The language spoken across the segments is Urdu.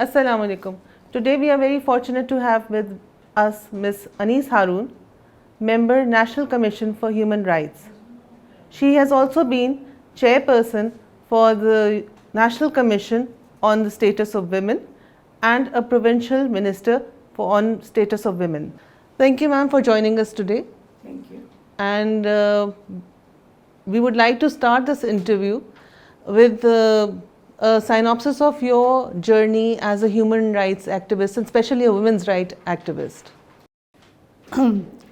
Assalamu alaikum. Today we are very fortunate to have with us Ms. Anis Haroon, Member National Commission for Human Rights. She has also been chairperson for the National Commission on the Status of Women and a provincial minister on status of women. Thank you, ma'am, for joining us today. Thank you. And we would like to start this interview with a synopsis of your journey as a human rights activist and especially a women's rights activist.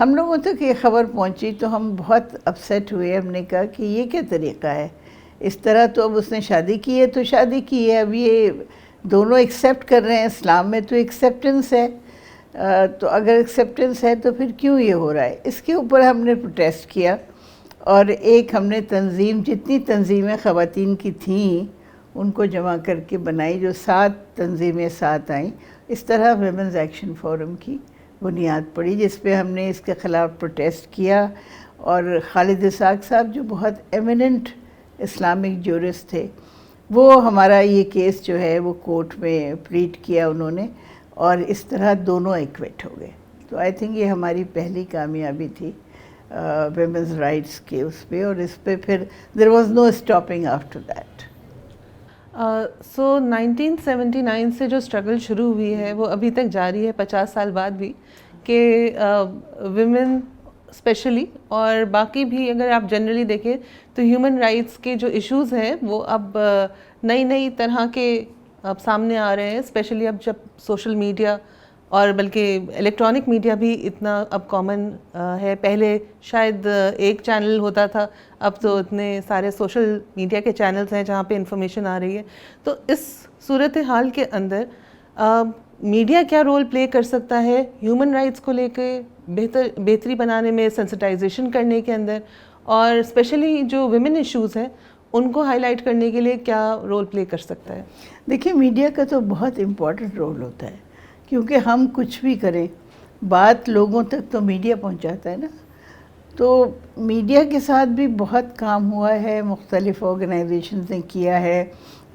ہم لوگوں تک یہ خبر پہنچی تو ہم بہت اپسیٹ ہوئے. ہم نے کہا کہ یہ کیا طریقہ ہے, اس طرح تو اب اس نے شادی کی ہے تو شادی کی ہے, اب یہ دونوں ایکسیپٹ کر رہے ہیں, اسلام میں تو ایکسیپٹنس ہے, تو اگر ایکسیپٹنس ہے تو پھر کیوں یہ ہو رہا ہے. اس کے اوپر ہم نے پروٹیسٹ کیا, اور ایک ہم نے تنظیم, جتنی تنظیمیں خواتین کی تھیں ان کو جمع کر کے بنائی, جو 7 تنظیمیں ساتھ آئیں. اس طرح ویمنز ایکشن فورم کی بنیاد پڑی, جس پہ ہم نے اس کے خلاف پروٹیسٹ کیا. اور خالد اسحاق صاحب جو بہت ایمیننٹ اسلامک جورسٹ تھے, وہ ہمارا یہ کیس جو ہے وہ کورٹ میں پلیٹ کیا انہوں نے, اور اس طرح دونوں ایکویٹ ہو گئے. تو آئی تھنک یہ ہماری پہلی کامیابی تھی ویمنز رائٹس کے اس پہ, اور اس پہ پھر there was no stopping after that. So 1979 سے جو اسٹرگل شروع ہوئی ہے وہ ابھی تک جاری ہے, 50 سال بعد بھی, کہ ویمن اسپیشلی اور باقی بھی اگر آپ جنرلی دیکھیں تو ہیومن رائٹس کے جو ایشوز ہیں وہ اب نئی طرح کے اب سامنے آ رہے ہیں, اسپیشلی اب جب سوشل میڈیا اور بلکہ الیکٹرانک میڈیا بھی اتنا اب کامن ہے. پہلے شاید ایک چینل ہوتا تھا, اب تو اتنے سارے سوشل میڈیا کے چینلز ہیں جہاں پہ انفارمیشن آ رہی ہے. تو اس صورتحال کے اندر میڈیا کیا رول پلے کر سکتا ہے ہیومن رائٹس کو لے کے بہتری بنانے میں, سینسٹائزیشن کرنے کے اندر, اور اسپیشلی جو ویمن ایشوز ہیں ان کو ہائی لائٹ کرنے کے لیے کیا رول پلے کر سکتا ہے؟ دیکھیں, میڈیا کا تو بہت امپورٹنٹ رول ہوتا ہے, کیونکہ ہم کچھ بھی کریں بات لوگوں تک تو میڈیا پہنچاتا ہے نا. تو میڈیا کے ساتھ بھی بہت کام ہوا ہے, مختلف آرگنائزیشنز نے کیا ہے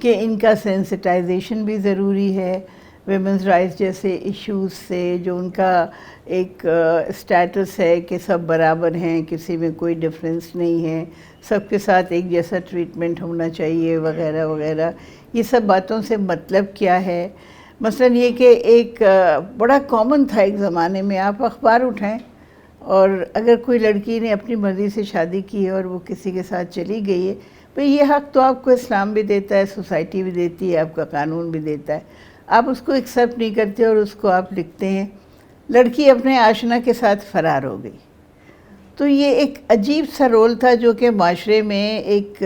کہ ان کا سینسٹائزیشن بھی ضروری ہے ویمنز رائٹس جیسے ایشوز سے, جو ان کا ایک اسٹیٹس ہے کہ سب برابر ہیں, کسی میں کوئی ڈفرینس نہیں ہے, سب کے ساتھ ایک جیسا ٹریٹمنٹ ہونا چاہیے وغیرہ وغیرہ. یہ سب باتوں سے مطلب کیا ہے؟ مثلاً یہ کہ ایک بڑا کامن تھا ایک زمانے میں, آپ اخبار اٹھائیں اور اگر کوئی لڑکی نے اپنی مرضی سے شادی کی ہے اور وہ کسی کے ساتھ چلی گئی ہے, بھئی یہ حق تو آپ کو اسلام بھی دیتا ہے, سوسائٹی بھی دیتی ہے, آپ کا قانون بھی دیتا ہے, آپ اس کو ایکسیپٹ نہیں کرتے اور اس کو آپ لکھتے ہیں لڑکی اپنے آشنا کے ساتھ فرار ہو گئی. تو یہ ایک عجیب سا رول تھا جو کہ معاشرے میں ایک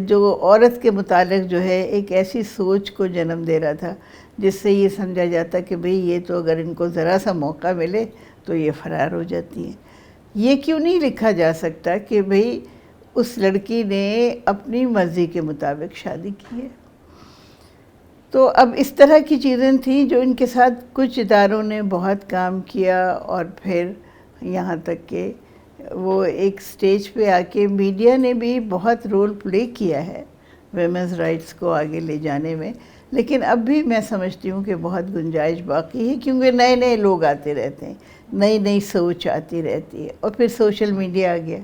جو عورت کے متعلق جو ہے ایک ایسی سوچ کو جنم دے رہا تھا جس سے یہ سمجھا جاتا کہ بھئی یہ تو اگر ان کو ذرا سا موقع ملے تو یہ فرار ہو جاتی ہیں. یہ کیوں نہیں لکھا جا سکتا کہ بھئی اس لڑکی نے اپنی مرضی کے مطابق شادی کی ہے؟ تو اب اس طرح کی چیزیں تھیں جو ان کے ساتھ کچھ اداروں نے بہت کام کیا, اور پھر یہاں تک کہ وہ ایک سٹیج پہ آ کے میڈیا نے بھی بہت رول پلے کیا ہے ویمنز رائٹس کو آگے لے جانے میں. لیکن اب بھی میں سمجھتی ہوں کہ بہت گنجائش باقی ہے, کیونکہ نئے لوگ آتے رہتے ہیں, نئی سوچ آتی رہتی ہے. اور پھر سوشل میڈیا آ گیا,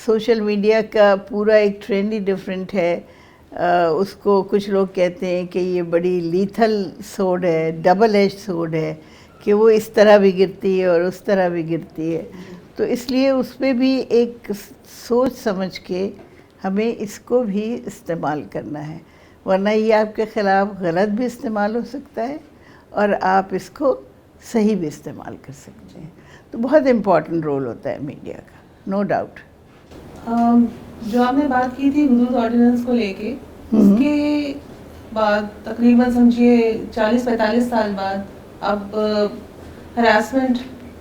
سوشل میڈیا کا پورا ایک ٹرینڈ ہی ڈفرینٹ ہے. اس کو کچھ لوگ کہتے ہیں کہ یہ بڑی لیتھل سوڈ ہے, ڈبل ایج سوڈ ہے, کہ وہ اس طرح بھی گرتی ہے اور اس طرح بھی گرتی ہے. تو اس لیے اس پہ بھی ایک سوچ سمجھ کے ہمیں اس کو بھی استعمال کرنا ہے, ورنہ یہ آپ کے خلاف غلط بھی استعمال ہو سکتا ہے اور آپ اس کو صحیح بھی استعمال کر سکتے ہیں. تو بہت امپورٹنٹ رول ہوتا ہے میڈیا کا, نو ڈاؤٹ. جو آپ نے بات کی تھی حدود آرڈیننس کو لے کے, اس کے بعد تقریباً سمجھیے 40-45 سال بعد اب ہراسمنٹ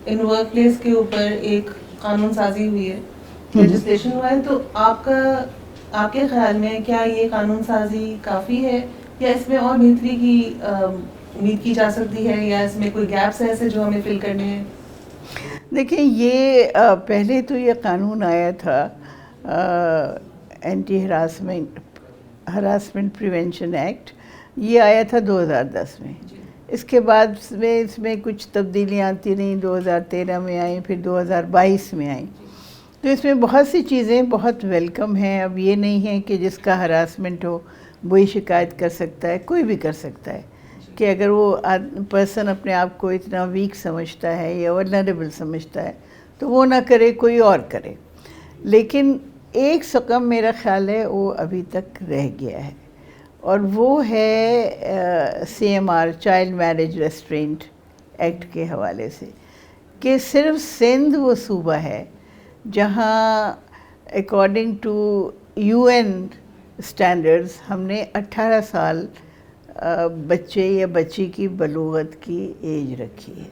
ان ورک پلیس کے اوپر ایک قانون سازی ہوئی ہے, لیجسلیشن ہوا ہے. تو آپ کے خیال میں کیا یہ قانون سازی کافی ہے, یا اس میں اور بہتری کی امید کی جا سکتی ہے, یا اس میں کوئی گیپس ایسے جو ہمیں فل کرنے ہیں؟ دیکھیں, یہ پہلے تو یہ قانون آیا تھا اینٹی ہراسمنٹ پریونشن ایکٹ, یہ آیا تھا 2010 میں. اس کے بعد اس میں کچھ تبدیلیاں آتی رہیں, 2013 میں آئیں, پھر 2022 میں آئیں. تو اس میں بہت سی چیزیں بہت ویلکم ہیں. اب یہ نہیں ہے کہ جس کا ہراسمنٹ ہو وہی شکایت کر سکتا ہے, کوئی بھی کر سکتا ہے, کہ اگر وہ پرسن اپنے آپ کو اتنا ویک سمجھتا ہے یا ولنریبل سمجھتا ہے تو وہ نہ کرے, کوئی اور کرے. لیکن ایک سقم میرا خیال ہے وہ ابھی تک رہ گیا ہے, اور وہ ہے CMR child marriage restraint act کے حوالے سے, کہ صرف سندھ وہ صوبہ ہے جہاں اکارڈنگ ٹو UN اسٹینڈرڈز ہم نے 18 سال بچے یا بچی کی بلوغت کی ایج رکھی ہے،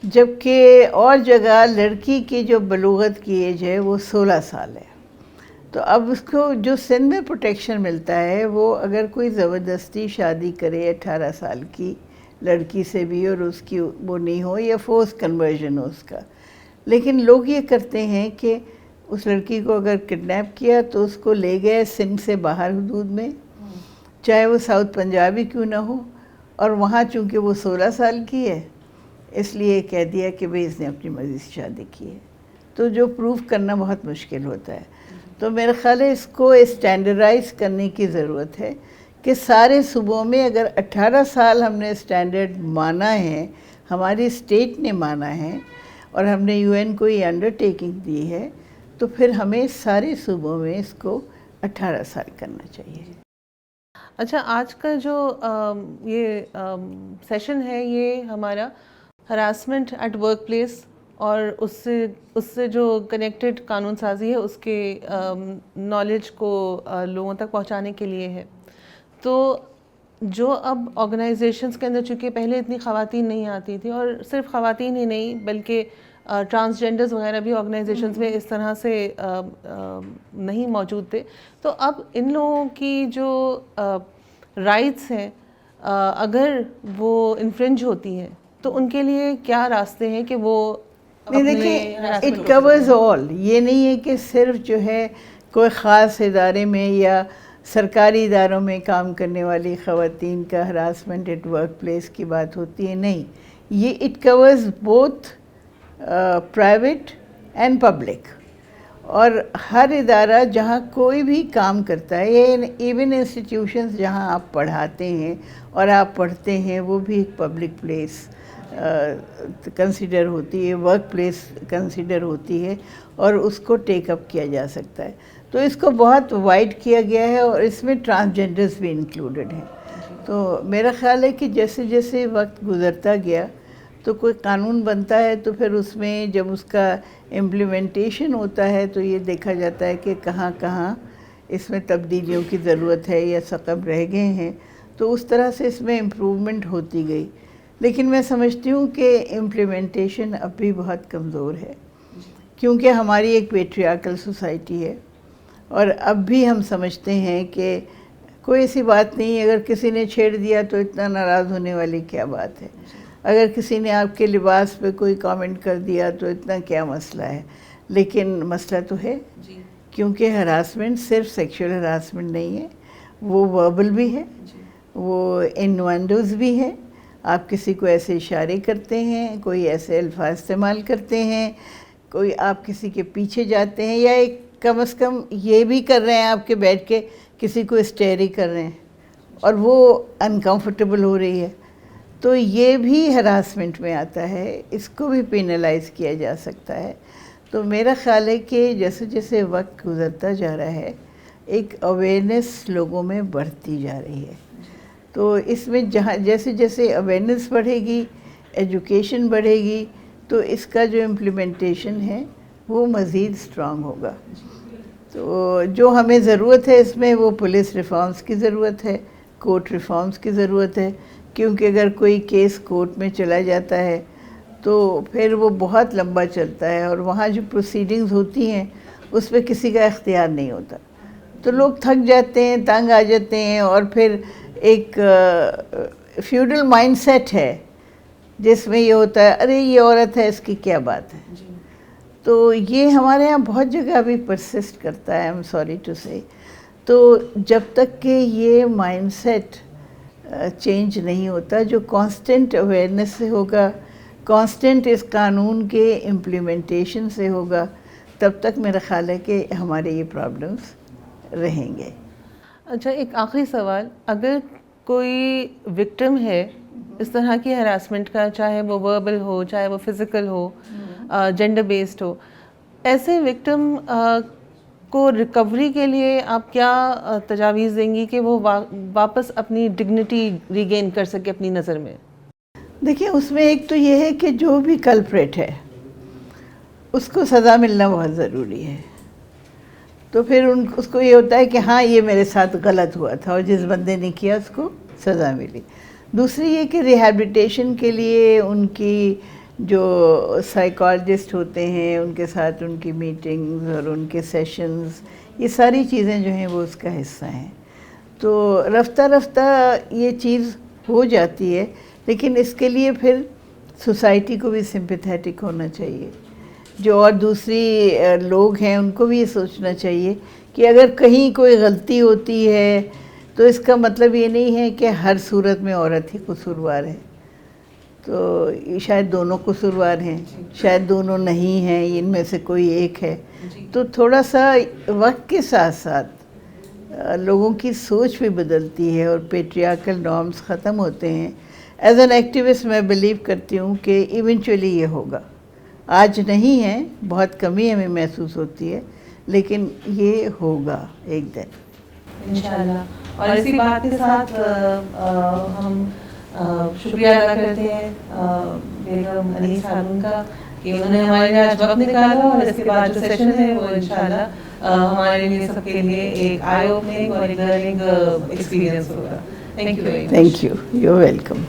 جبکہ اور جگہ لڑکی کی جو بلوغت کی ایج ہے وہ 16 سال ہے۔ تو اب اس کو جو سندھ میں پروٹیکشن ملتا ہے وہ اگر کوئی زبردستی شادی کرے 18 سال کی لڑکی سے بھی اور اس کی وہ نہیں ہو یا فورس کنورژن ہو اس کا، لیکن لوگ یہ کرتے ہیں کہ اس لڑکی کو اگر کڈنیپ کیا تو اس کو لے گئے سندھ سے باہر حدود میں، چاہے وہ ساؤتھ پنجاب ہی کیوں نہ ہو، اور وہاں چونکہ وہ 16 سال کی ہے اس لیے کہہ دیا کہ بھئی اس نے اپنی مرضی سے شادی کی ہے، تو جو پروف کرنا بہت مشکل ہوتا ہے۔ تو میرا خیال ہے اس کو اسٹینڈرڈائز کرنے کی ضرورت ہے کہ سارے صوبوں میں اگر 18 سال ہم نے اسٹینڈرڈ مانا ہے، ہماری اسٹیٹ نے مانا ہے اور ہم نے UN کو یہ انڈرٹیکنگ دی ہے، تو پھر ہمیں سارے صوبوں میں اس کو 18 سال کرنا چاہیے۔ اچھا، آج کا جو یہ سیشن ہے یہ ہمارا ہراسمنٹ ایٹ ورک پلیس اور اس سے جو کنیکٹڈ قانون سازی ہے اس کے نالج کو لوگوں تک پہنچانے کے لیے ہے۔ تو جو اب آرگنائزیشنس کے اندر چونکہ پہلے اتنی خواتین نہیں آتی تھی، اور صرف خواتین ہی نہیں بلکہ ٹرانسجینڈرز وغیرہ بھی آرگنائزیشنز میں اس طرح سے نہیں موجود تھے، تو اب ان لوگوں کی جو رائٹس ہیں اگر وہ انفرنج ہوتی ہیں تو ان کے لیے کیا راستے ہیں کہ وہ دیکھیں اٹ کورز آل، یہ نہیں ہے کہ صرف جو ہے کوئی خاص ادارے میں یا سرکاری اداروں میں کام کرنے والی خواتین کا ہراسمنٹ ایٹ ورک پلیس کی بات ہوتی ہے، نہیں، یہ it covers both private and public, اور ہر ادارہ جہاں کوئی بھی کام کرتا ہے، ایون انسٹیٹیوشنز جہاں آپ پڑھاتے ہیں اور آپ پڑھتے ہیں وہ بھی ایک پبلک پلیس کنسیڈر ہوتی ہے، ورک پلیس کنسیڈر ہوتی ہے، اور اس کو ٹیک اپ کیا جا سکتا ہے۔ تو اس کو بہت وائڈ کیا گیا ہے اور اس میں ٹرانسجینڈرز بھی انکلوڈڈ ہیں۔ تو میرا خیال ہے کہ جیسے جیسے وقت گزرتا گیا تو کوئی قانون بنتا ہے تو پھر اس میں جب اس کا امپلیمنٹیشن ہوتا ہے تو یہ دیکھا جاتا ہے کہ کہاں کہاں اس میں تبدیلیوں کی ضرورت ہے یا ثقب رہ گئے ہیں، تو اس طرح سے اس میں امپروومنٹ ہوتی گئی۔ لیکن میں سمجھتی ہوں کہ امپلیمنٹیشن اب بھی بہت کمزور ہے، کیونکہ ہماری ایک پیٹریارکل سوسائٹی ہے، اور اب بھی ہم سمجھتے ہیں کہ کوئی ایسی بات نہیں، اگر کسی نے چھیڑ دیا تو اتنا ناراض ہونے والی کیا بات ہے، اگر کسی نے آپ کے لباس پہ کوئی کامنٹ کر دیا تو اتنا کیا مسئلہ ہے۔ لیکن مسئلہ تو ہے، کیونکہ ہراسمنٹ صرف سیکشول ہراسمنٹ نہیں ہے، وہ وربل بھی ہے، وہ انوینڈوز بھی ہے، آپ کسی کو ایسے اشارے کرتے ہیں، کوئی ایسے الفاظ استعمال کرتے ہیں، کوئی آپ کسی کے پیچھے جاتے ہیں، یا ایک کم از کم یہ بھی کر رہے ہیں آپ کے بیٹھ کے کسی کو اسٹیئر ہی کر رہے ہیں اور وہ انکمفرٹیبل ہو رہی ہے، تو یہ بھی ہراسمنٹ میں آتا ہے، اس کو بھی پینلائز کیا جا سکتا ہے۔ تو میرا خیال ہے کہ جیسے جیسے وقت گزرتا جا رہا ہے ایک اویئرنیس لوگوں میں بڑھتی جا رہی ہے، تو اس میں جہاں جیسے جیسے اویئرنیس بڑھے گی، ایجوکیشن بڑھے گی، تو اس کا جو امپلیمنٹیشن ہے وہ مزید اسٹرانگ ہوگا۔ تو جو ہمیں ضرورت ہے اس میں وہ پولیس ریفارمز کی ضرورت ہے، کورٹ ریفارمز کی ضرورت ہے، کیونکہ اگر کوئی کیس کورٹ میں چلا جاتا ہے تو پھر وہ بہت لمبا چلتا ہے، اور وہاں جو پروسیڈنگز ہوتی ہیں اس پہ کسی کا اختیار نہیں ہوتا، تو لوگ تھک جاتے ہیں، تنگ آ جاتے ہیں، اور پھر ایک فیوڈل مائنڈ سیٹ ہے جس میں یہ ہوتا ہے ارے یہ عورت ہے اس کی کیا بات ہے، تو یہ ہمارے ہاں بہت جگہ بھی پرسسٹ کرتا ہے، I'm sorry to say۔ تو جب تک کہ یہ مائنڈ سیٹ چینج نہیں ہوتا، جو کانسٹنٹ اویئرنیس سے ہوگا، کانسٹنٹ اس قانون کے امپلیمنٹیشن سے ہوگا، تب تک میرا خیال ہے کہ ہمارے یہ پرابلمس رہیں گے۔ اچھا، ایک آخری سوال، اگر کوئی وکٹم ہے اس طرح کی ہراسمنٹ کا، چاہے وہ وربل ہو، چاہے وہ فزیکل ہو، جینڈر بیسڈ ہو، ایسے وکٹم کو ریکوری کے لیے آپ کیا تجاویز دیں گی کہ وہ واپس اپنی ڈگنیٹی ریگین کر سکے اپنی نظر میں؟ دیکھیں اس میں ایک تو یہ ہے کہ جو بھی کلپریٹ ہے اس کو سزا ملنا بہت ضروری ہے. تو پھر اس کو یہ ہوتا ہے کہ ہاں یہ میرے ساتھ غلط ہوا تھا اور جس بندے نے کیا اس کو سزا ملی. دوسری یہ کہ ریہیبلیٹیشن کے لیے ان کی جو سائیکالوجسٹ ہوتے ہیں ان کے ساتھ ان کی میٹنگز اور ان کے سیشنز، یہ ساری چیزیں جو ہیں وہ اس کا حصہ ہیں. تو رفتہ رفتہ یہ چیز ہو جاتی ہے، لیکن اس کے لیے پھر سوسائٹی کو بھی سمپیتھیٹک ہونا چاہیے. جو اور دوسری لوگ ہیں ان کو بھی یہ سوچنا چاہیے کہ اگر کہیں کوئی غلطی ہوتی ہے تو اس کا مطلب یہ نہیں ہے کہ ہر صورت میں عورت ہی قصوروار ہے. تو شاید دونوں قصوروار ہیں، شاید دونوں نہیں ہیں، ان میں سے کوئی ایک ہے. تو تھوڑا سا وقت کے ساتھ ساتھ لوگوں کی سوچ بھی بدلتی ہے اور پیٹریارکل نارمز ختم ہوتے ہیں. ایز این ایکٹیوسٹ میں بلیو کرتی ہوں کہ ایونچولی یہ ہوگا. آج نہیں ہے، بہت کمی ہمیں محسوس ہوتی ہے، لیکن یہ ہوگا ایک دن انشاءاللہ. اور اسی بات کے ساتھ ہم شکریہ ادا کرتے ہیں بیگم انیس ہارون کا کہ انہوں نے ہمارے لیے آج وقت نکالا، اور اس کے بعد جو سیشن ہے وہ انشاءاللہ ہمارے لیے سب کے لیے ایک آئی اوپننگ اور ایک لرننگ ایکسپیرئنس ہوگا. Thank you very much. Thank you, you welcome.